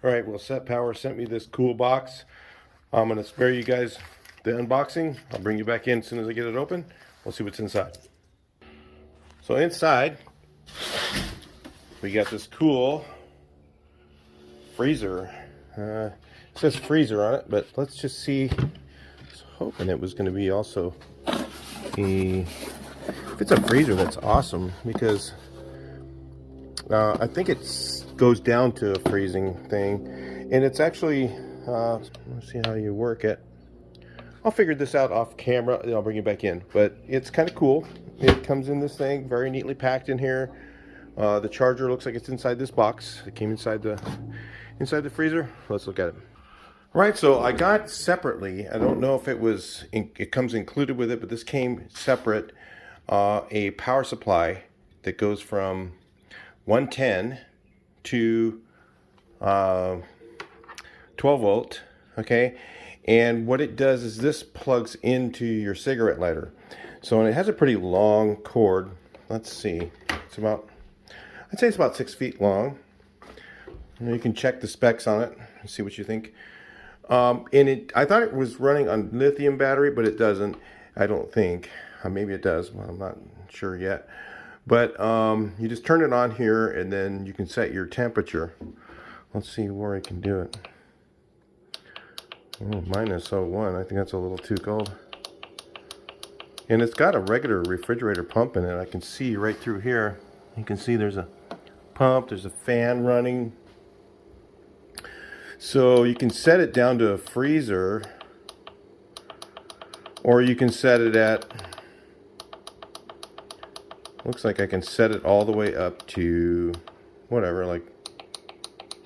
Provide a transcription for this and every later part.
All right, well, SETPOWER sent me this cool box. I'm going to spare you guys the unboxing. I'll bring you back in as soon as I get it open. We'll see what's inside. So inside, we got this cool freezer. It says freezer on it, but let's just see. I was hoping it was going to be also a... If it's a freezer, that's awesome, because I think it goes down to a freezing thing, and it's actually let's see how you work it. I'll figure this out off camera and I'll bring you back in, but it's kind of cool. It comes in this thing very neatly packed in here. The charger looks like it's inside this box. It came inside the freezer. Let's look at it. All right, so I got separately, I don't know if it comes included with it, but this came separate, a power supply that goes from 110 to 12 volt, okay? And what it does is this plugs into your cigarette lighter. So, and it has a pretty long cord. Let's see, I'd say it's about 6 feet long. And you can check the specs on it and see what you think. And I thought it was running on lithium battery, but it doesn't, I don't think. Maybe it does, well, I'm not sure yet. But you just turn it on here, and then you can set your temperature. Let's see where I can do it. Oh, -01. I think that's a little too cold. And it's got a regular refrigerator pump in it. I can see right through here. You can see there's a pump, there's a fan running. So you can set it down to a freezer, or you can set it at, looks like I can set it all the way up to whatever, like,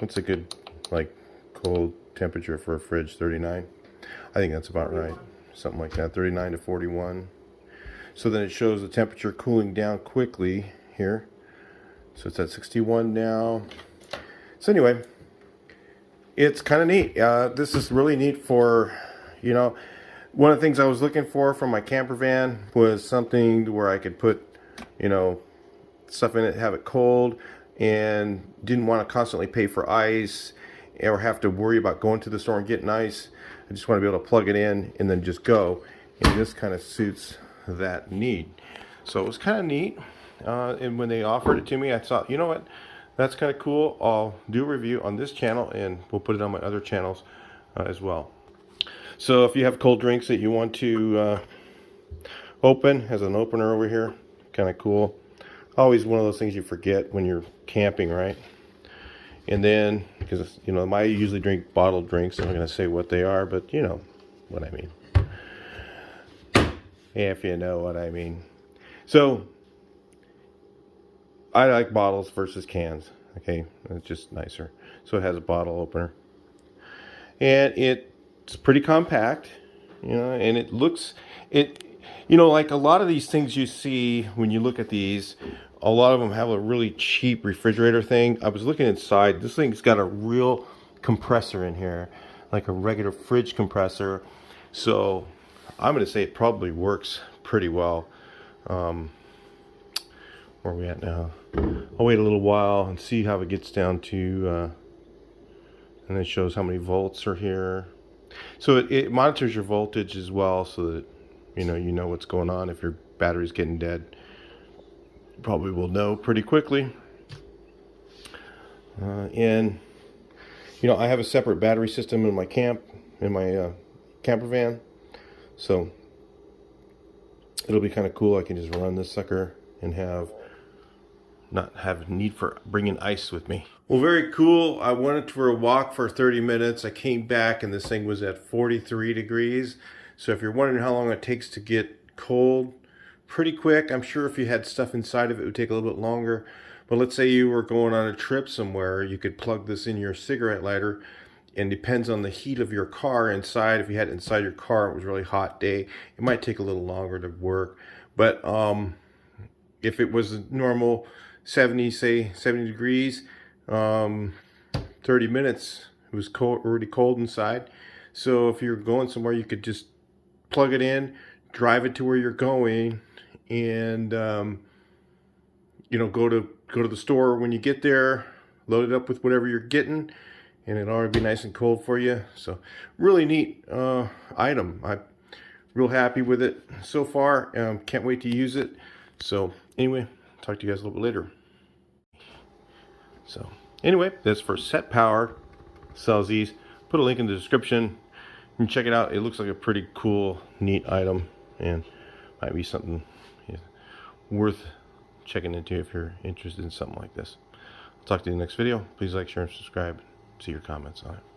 what's a good, like, cold temperature for a fridge? 39. I think that's about right. Something like that, 39 to 41. So then it shows the temperature cooling down quickly here. So it's at 61 now. So anyway, it's kind of neat. This is really neat for, you know, one of the things I was looking for from my camper van was something where I could put, you know, stuff in it, have it cold, and didn't want to constantly pay for ice or have to worry about going to the store and getting ice. I just want to be able to plug it in and then just go. And this kind of suits that need. So it was kind of neat. And when they offered it to me, I thought, you know what, that's kind of cool. I'll do a review on this channel, and we'll put it on my other channels as well. So if you have cold drinks that you want to open, has an opener over here, kind of cool. Always one of those things you forget when you're camping, right? And then, because, you know, I usually drink bottled drinks, I'm not going to say what they are, but you know what I mean. If you know what I mean. So, I like bottles versus cans, okay? It's just nicer. So it has a bottle opener. And it's pretty compact, you know, and it looks, you know, like a lot of these things you see when you look at these, a lot of them have a really cheap refrigerator thing. I was looking inside. This thing's got a real compressor in here, like a regular fridge compressor. So I'm going to say it probably works pretty well. Where are we at now? I'll wait a little while and see how it gets down to, and it shows how many volts are here. So it monitors your voltage as well, so that you know what's going on. If your battery's getting dead, you probably will know pretty quickly. And you know, I have a separate battery system in my camper van, so it'll be kind of cool. I can just run this sucker and not have need for bringing ice with me. Well, very cool. I went for a walk for 30 minutes. I came back and this thing was at 43 degrees. So if you're wondering how long it takes to get cold, pretty quick. I'm sure if you had stuff inside of it, it would take a little bit longer. But let's say you were going on a trip somewhere, you could plug this in your cigarette lighter, and depends on the heat of your car inside. If you had it inside your car, it was a really hot day, it might take a little longer to work. But if it was normal 70 degrees, 30 minutes, it was already cold inside. So if you're going somewhere, you could just plug it in, drive it to where you're going, and you know, go to the store when you get there, load it up with whatever you're getting, and it'll already be nice and cold for you. So really neat item. I'm real happy with it so far. Can't wait to use it. So anyway, talk to you guys a little bit later. So anyway, that's for SETPOWER. Sells these. Put a link in the description. You can check it out. It looks like a pretty cool, neat item, and might be something worth checking into if you're interested in something like this. I'll talk to you in the next video. Please like, share, and subscribe. See your comments on it.